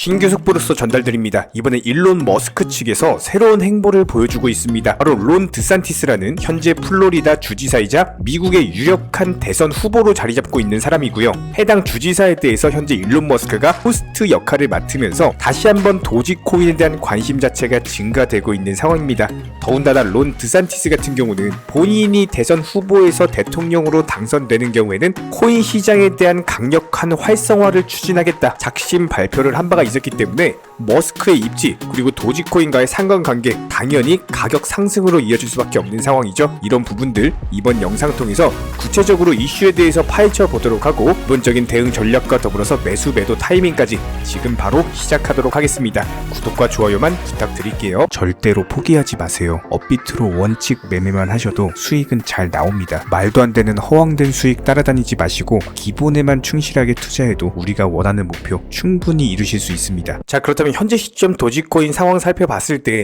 신규 속보로서 전달드립니다. 이번에 일론 머스크 측에서 새로운 행보를 보여주고 있습니다. 바로 론 드산티스라는 현재 플로리다 주지사이자 미국의 유력한 대선 후보로 자리잡고 있는 사람이고요. 해당 주지사에 대해서 현재 일론 머스크가 호스트 역할을 맡으면서 다시 한번 도지코인에 대한 관심 자체가 증가되고 있는 상황입니다. 더군다나 론 드산티스 같은 경우는 본인이 대선 후보에서 대통령으로 당선되는 경우에는 코인 시장에 대한 강력한 활성화를 추진하겠다 작심 발표를 한 바가 있었기 때문에 머스크의 입지 그리고 도지코인과의 상관관계 당연히 가격 상승으로 이어질 수밖에 없는 상황이죠. 이런 부분들 이번 영상 통해서 구체적으로 이슈에 대해서 파헤쳐 보도록 하고 기본적인 대응 전략과 더불어서 매수 매도 타이밍까지 지금 바로 시작하도록 하겠습니다. 구독과 좋아요만 부탁드릴게요. 절대로 포기하지 마세요. 업비트로 원칙 매매만 하셔도 수익은 잘 나옵니다. 말도 안 되는 허황된 수익 따라다니지 마시고 기본에만 충실하게 투자해도 우리가 원하는 목표 충분히 이루실 수 있습니다. 자, 그렇다면 현재 시점 도지코인 상황 살펴봤을 때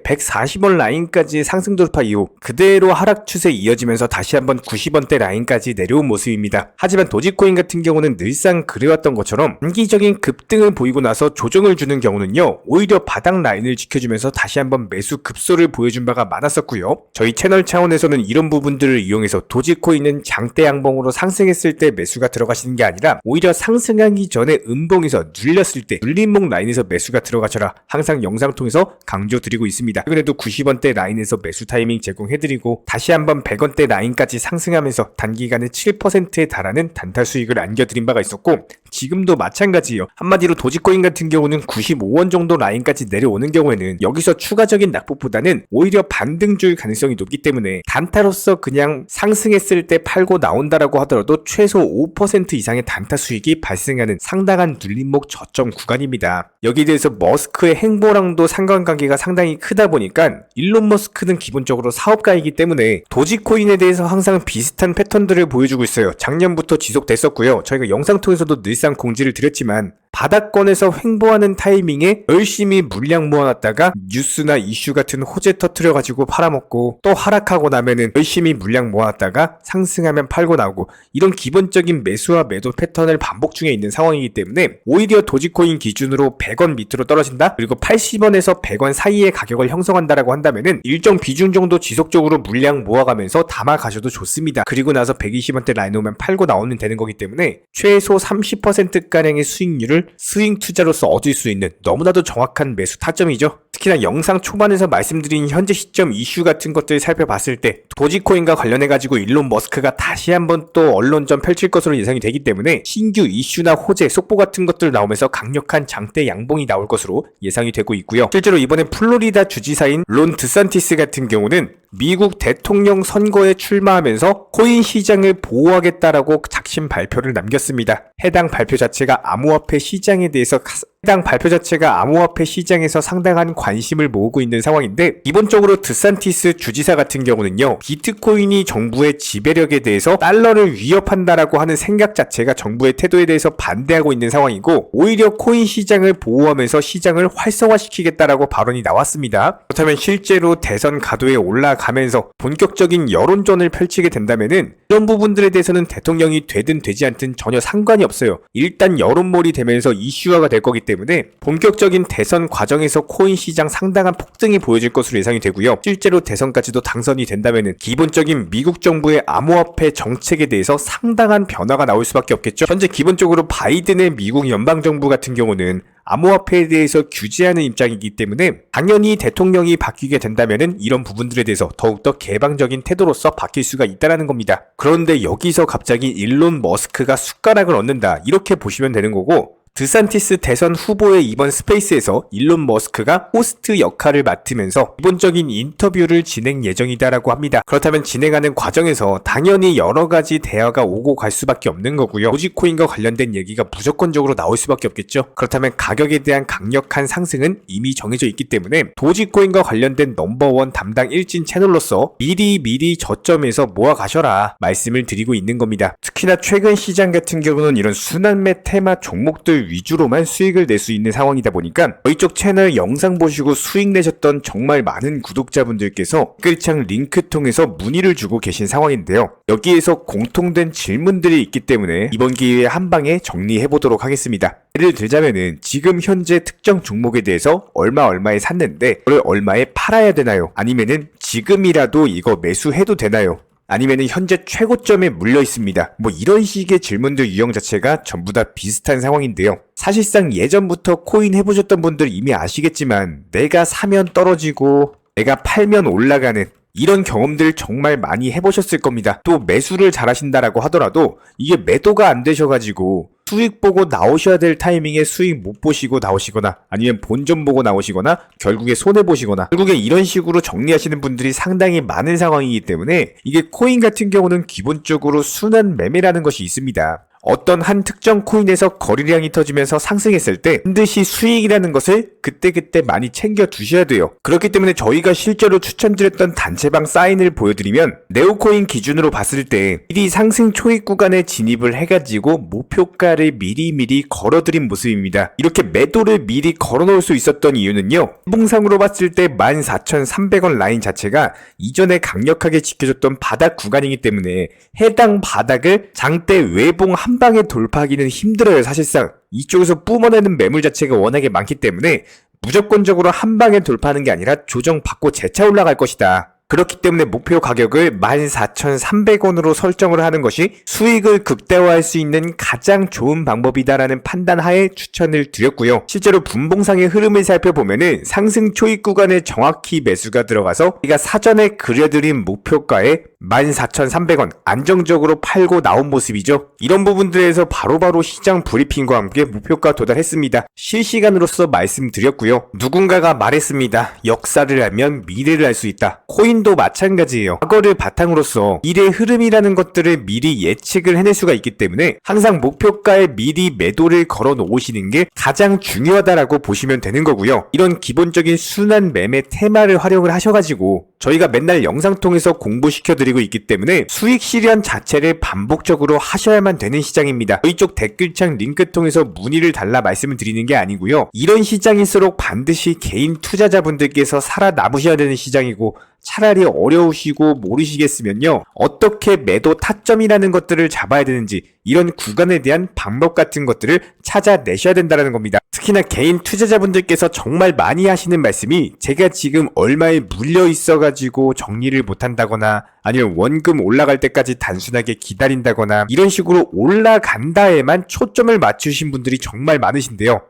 140원 라인까지 상승 돌파 이후 그대로 하락 추세 이어지면서 다시 한번 90원대 라인까지 내려온 모습입니다. 하지만 도지코인 같은 경우는 늘상 그래왔던 것처럼 단기적인 급등을 보이고 나서 조정을 주는 경우는요, 오히려 바닥 라인을 지켜주면서 다시 한번 매수 급소를 보여준 바가 많았었고요. 저희 채널 차원에서는 이런 부분들을 이용해서 도지코인은 장대 양봉으로 상승했을 때 매수가 들어가시는 게 아니라 오히려 상승하기 전에 음봉에서 눌렸을 때 눌림목 라인에서 매수가 들어가셔라 항상 영상 통해서 강조드리고 있습니다. 최근에도 90원대 라인에서 매수 타이밍 제공해드리고 다시 한번 100원대 라인까지 상승하면서 단기간에 7%에 달하는 단타 수익을 안겨드린 바가 있었고 지금도 마찬가지예요. 한마디로 도지코인 같은 경우는 95원 정도 라인까지 내려오는 경우에는 여기서 추가적인 낙폭보다는 오히려 반등 줄 가능성이 높기 때문에 단타로서 그냥 상승했을 때 팔고 나온다라고 하더라도 최소 5% 이상의 단타 수익이 발생하는 상당한 눌림목 저점 구간입니다. 여기에 대해서 머스크의 행보랑도 상관관계가 상당히 크다 보니까 일론 머스크는 기본적으로 사업가이기 때문에 도지코인에 대해서 항상 비슷한 패턴들을 보여주고 있어요. 작년부터 지속됐었고요. 저희가 영상 통해서도 늘상 공지를 드렸지만 바닥권에서 횡보하는 타이밍에 열심히 물량 모아놨다가 뉴스나 이슈 같은 호재 터트려가지고 팔아먹고 또 하락하고 나면은 열심히 물량 모아놨다가 상승하면 팔고 나오고 이런 기본적인 매수와 매도 패턴을 반복 중에 있는 상황이기 때문에 오히려 도지코인 기준으로 100원 밑으로 떨어진다? 그리고 80원에서 100원 사이의 가격을 형성한다라고 한다면은 일정 비중 정도 지속적으로 물량 모아가면서 담아 가셔도 좋습니다. 그리고 나서 120원대 라인 오면 팔고 나오면 되는 거기 때문에 최소 30%가량의 수익률을 스윙 투자로서 얻을 수 있는 너무나도 정확한 매수 타점이죠. 특히나 영상 초반에서 말씀드린 현재 시점 이슈 같은 것들 살펴봤을 때 도지코인과 관련해가지고 일론 머스크가 다시 한번 또 언론전 펼칠 것으로 예상이 되기 때문에 신규 이슈나 호재, 속보 같은 것들 나오면서 강력한 장대 양봉이 나올 것으로 예상이 되고 있고요. 실제로 이번에 플로리다 주지사인 론 드산티스 같은 경우는 미국 대통령 선거에 출마하면서 코인 시장을 보호하겠다라고 작심 발표를 남겼습니다. 해당 발표 자체가 암호화폐 시장에서 상당한 관심을 모으고 있는 상황인데 기본적으로 드산티스 주지사 같은 경우는요, 비트코인이 정부의 지배력에 대해서 달러를 위협한다라고 하는 생각 자체가 정부의 태도에 대해서 반대하고 있는 상황이고 오히려 코인 시장을 보호하면서 시장을 활성화시키겠다라고 발언이 나왔습니다. 그렇다면 실제로 대선 가도에 올라가면서 본격적인 여론전을 펼치게 된다면은 이런 부분들에 대해서는 대통령이 되든 되지 않든 전혀 상관이 없어요. 일단 여론몰이 되면서 이슈화가 될 거기 때문에 본격적인 대선 과정에서 코인 시장 상당한 폭등이 보여질 것으로 예상이 되고요. 실제로 대선까지도 당선이 된다면은 기본적인 미국 정부의 암호화폐 정책에 대해서 상당한 변화가 나올 수밖에 없겠죠. 현재 기본적으로 바이든의 미국 연방정부 같은 경우는 암호화폐에 대해서 규제하는 입장이기 때문에 당연히 대통령이 바뀌게 된다면은 이런 부분들에 대해서 더욱더 개방적인 태도로서 바뀔 수가 있다는 겁니다. 그런데 여기서 갑자기 일론 머스크가 숟가락을 얹는다 이렇게 보시면 되는 거고 드산티스 대선 후보의 이번 스페이스에서 일론 머스크가 호스트 역할을 맡으면서 기본적인 인터뷰를 진행 예정이다라고 합니다. 그렇다면 진행하는 과정에서 당연히 여러가지 대화가 오고 갈 수밖에 없는 거고요. 도지코인과 관련된 얘기가 무조건적으로 나올 수밖에 없겠죠. 그렇다면 가격에 대한 강력한 상승은 이미 정해져 있기 때문에 도지코인과 관련된 넘버원 담당 일진 채널로서 미리 저점에서 모아가셔라 말씀을 드리고 있는 겁니다. 특히나 최근 시장 같은 경우는 이런 순환매 테마 종목들 분들 위주로만 수익을 낼 수 있는 상황이다 보니까 저희 쪽 채널 영상 보시고 수익 내셨던 정말 많은 구독자분들께서 댓글창 링크 통해서 문의를 주고 계신 상황인데요. 여기에서 공통된 질문들이 있기 때문에 이번 기회에 한 방에 정리해보도록 하겠습니다. 예를 들자면은 지금 현재 특정 종목에 대해서 얼마에 샀는데 그걸 얼마에 팔아야 되나요? 아니면은 지금이라도 이거 매수해도 되나요? 아니면은 현재 최고점에 물려 있습니다. 뭐 이런 식의 질문들 유형 자체가 전부 다 비슷한 상황인데요. 사실상 예전부터 코인 해보셨던 분들 이미 아시겠지만 내가 사면 떨어지고 내가 팔면 올라가는 이런 경험들 정말 많이 해보셨을 겁니다. 또 매수를 잘하신다라고 하더라도 이게 매도가 안 되셔가지고 수익 보고 나오셔야 될 타이밍에 수익 못 보시고 나오시거나 아니면 본전 보고 나오시거나 결국에 손해보시거나 결국에 이런 식으로 정리하시는 분들이 상당히 많은 상황이기 때문에 이게 코인 같은 경우는 기본적으로 순환 매매라는 것이 있습니다. 어떤 한 특정 코인에서 거래량이 터지면서 상승했을 때 반드시 수익이라는 것을 그때그때 많이 챙겨 두셔야 돼요. 그렇기 때문에 저희가 실제로 추천드렸던 단체방 사인을 보여드리면 네오코인 기준으로 봤을 때 미리 상승 초입 구간에 진입을 해가지고 목표가를 미리미리 걸어드린 모습입니다. 이렇게 매도를 미리 걸어놓을 수 있었던 이유는요. 봉상으로 봤을 때 14,300원 라인 자체가 이전에 강력하게 지켜줬던 바닥 구간이기 때문에 해당 바닥을 장대 외봉 한 방에 돌파하기는 힘들어요. 사실상 이쪽에서 뿜어내는 매물 자체가 워낙에 많기 때문에 무조건적으로 한 방에 돌파하는 게 아니라 조정받고 재차 올라갈 것이다. 그렇기 때문에 목표 가격을 14,300원으로 설정을 하는 것이 수익을 극대화할 수 있는 가장 좋은 방법이다라는 판단 하에 추천을 드렸고요. 실제로 분봉상의 흐름을 살펴보면은 상승 초입 구간에 정확히 매수가 들어가서 우리가 사전에 그려드린 목표가에 14,300원 안정적으로 팔고 나온 모습이죠. 이런 부분들에서 바로바로 시장 브리핑과 함께 목표가 도달했습니다. 실시간으로서 말씀드렸고요. 누군가가 말했습니다. 역사를 알면 미래를 알 수 있다. 코인도 마찬가지예요. 과거를 바탕으로서 미래 흐름이라는 것들을 미리 예측을 해낼 수가 있기 때문에 항상 목표가에 미리 매도를 걸어 놓으시는 게 가장 중요하다라고 보시면 되는 거고요. 이런 기본적인 순환 매매 테마를 활용을 하셔가지고 저희가 맨날 영상 통해서 공부시켜드리고 있기 때문에 수익 실현 자체를 반복적으로 하셔야만 되는 시장입니다. 이쪽 댓글창 링크 통해서 문의를 달라 말씀을 드리는 게 아니고요. 이런 시장일수록 반드시 개인 투자자분들께서 살아남으셔야 되는 시장이고 차라리 어려우시고 모르시겠으면요. 어떻게 매도 타점이라는 것들을 잡아야 되는지 이런 구간에 대한 방법 같은 것들을 찾아내셔야 된다는 겁니다. 특히나 개인 투자자분들께서 정말 많이 하시는 말씀이 제가 지금 얼마에 물려 있어가지고 정리를 못한다거나 아니면 원금 올라갈 때까지 단순하게 기다린다거나 이런 식으로 올라간다에만 초점을 맞추신 분들이 정말 많으신데요.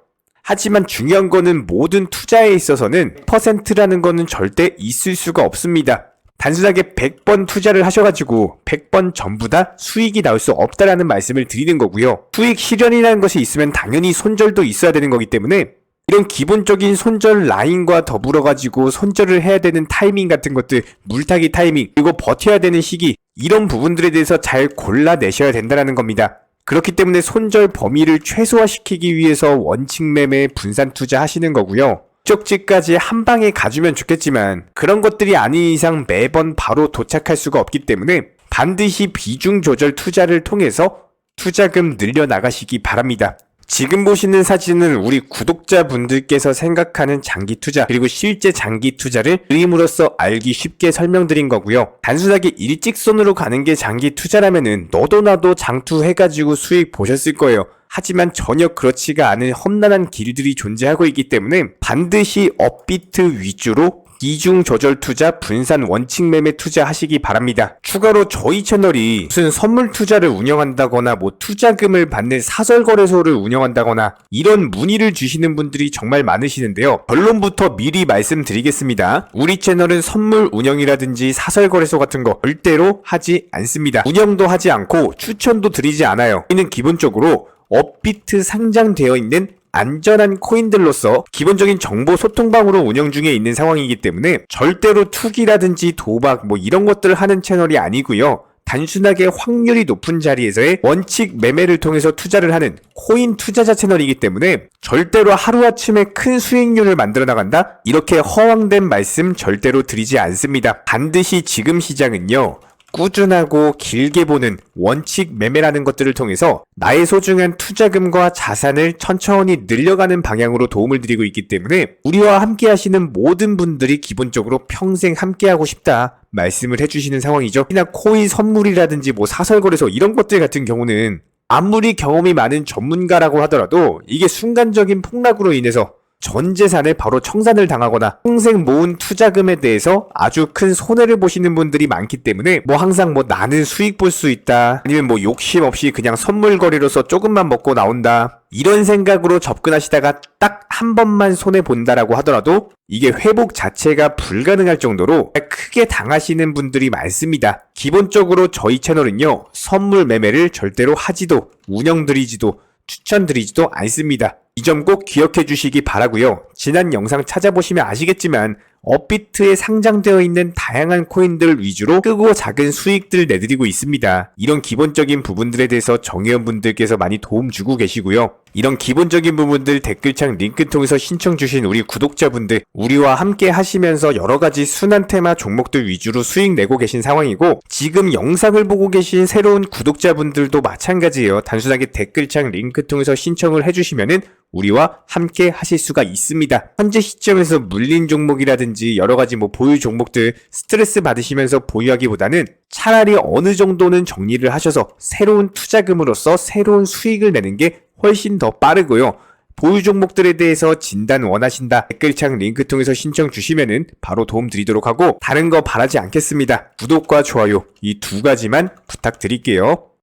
하지만 중요한 거는 모든 투자에 있어서는 퍼센트라는 거는 절대 있을 수가 없습니다. 단순하게 100번 투자를 하셔가지고 100번 전부 다 수익이 나올 수 없다라는 말씀을 드리는 거고요. 수익 실현이라는 것이 있으면 당연히 손절도 있어야 되는 거기 때문에 이런 기본적인 손절 라인과 더불어가지고 손절을 해야 되는 타이밍 같은 것들, 물타기 타이밍, 그리고 버텨야 되는 시기 이런 부분들에 대해서 잘 골라내셔야 된다는 겁니다. 그렇기 때문에 손절 범위를 최소화시키기 위해서 원칙 매매 분산 투자 하시는 거고요. 목적지까지 한 방에 가주면 좋겠지만 그런 것들이 아닌 이상 매번 바로 도착할 수가 없기 때문에 반드시 비중 조절 투자를 통해서 투자금 늘려나가시기 바랍니다. 지금 보시는 사진은 우리 구독자분들께서 생각하는 장기 투자 그리고 실제 장기 투자를 그림으로써 알기 쉽게 설명드린 거고요. 단순하게 일직선으로 가는 게 장기 투자라면은 너도 나도 장투해가지고 수익 보셨을 거예요. 하지만 전혀 그렇지가 않은 험난한 길들이 존재하고 있기 때문에 반드시 업비트 위주로 비중 조절 투자, 분산 원칙 매매 투자 하시기 바랍니다. 추가로 저희 채널이 무슨 선물 투자를 운영한다거나 뭐 투자금을 받는 사설거래소를 운영한다거나 이런 문의를 주시는 분들이 정말 많으시는데요. 결론부터 미리 말씀드리겠습니다. 우리 채널은 선물 운영이라든지 사설거래소 같은 거 절대로 하지 않습니다. 운영도 하지 않고 추천도 드리지 않아요. 저희는 기본적으로 업비트 상장되어 있는 안전한 코인들로서 기본적인 정보 소통방으로 운영 중에 있는 상황이기 때문에 절대로 투기라든지 도박 뭐 이런 것들을 하는 채널이 아니고요. 단순하게 확률이 높은 자리에서의 원칙 매매를 통해서 투자를 하는 코인 투자자 채널이기 때문에 절대로 하루아침에 큰 수익률을 만들어 나간다? 이렇게 허황된 말씀 절대로 드리지 않습니다. 반드시 지금 시장은요. 꾸준하고 길게 보는 원칙 매매라는 것들을 통해서 나의 소중한 투자금과 자산을 천천히 늘려가는 방향으로 도움을 드리고 있기 때문에 우리와 함께 하시는 모든 분들이 기본적으로 평생 함께 하고 싶다 말씀을 해주시는 상황이죠. 특히나 코인 선물이라든지 뭐 사설거래소 이런 것들 같은 경우는 아무리 경험이 많은 전문가라고 하더라도 이게 순간적인 폭락으로 인해서 전 재산을 바로 청산을 당하거나 평생 모은 투자금에 대해서 아주 큰 손해를 보시는 분들이 많기 때문에 뭐 항상 뭐 나는 수익 볼 수 있다 아니면 뭐 욕심 없이 그냥 선물 거래로서 조금만 먹고 나온다 이런 생각으로 접근하시다가 딱 한 번만 손해 본다라고 하더라도 이게 회복 자체가 불가능할 정도로 크게 당하시는 분들이 많습니다. 기본적으로 저희 채널은요 선물 매매를 절대로 하지도 운영드리지도 추천드리지도 않습니다. 이 점 꼭 기억해 주시기 바라고요. 지난 영상 찾아보시면 아시겠지만 업비트에 상장되어 있는 다양한 코인들 위주로 크고 작은 수익들 내드리고 있습니다. 이런 기본적인 부분들에 대해서 정회원분들께서 많이 도움 주고 계시고요. 이런 기본적인 부분들 댓글창 링크 통해서 신청 주신 우리 구독자분들 우리와 함께 하시면서 여러가지 순환 테마 종목들 위주로 수익 내고 계신 상황이고 지금 영상을 보고 계신 새로운 구독자분들도 마찬가지예요. 단순하게 댓글창 링크 통해서 신청을 해주시면은 우리와 함께 하실 수가 있습니다. 현재 시점에서 물린 종목이라든지 여러가지 뭐 보유 종목들 스트레스 받으시면서 보유하기보다는 차라리 어느 정도는 정리를 하셔서 새로운 투자금으로서 새로운 수익을 내는 게 훨씬 더 빠르고요. 보유 종목들에 대해서 진단 원하신다 댓글창 링크 통해서 신청 주시면은 바로 도움 드리도록 하고 다른 거 바라지 않겠습니다. 구독과 좋아요 이 두 가지만 부탁드릴게요.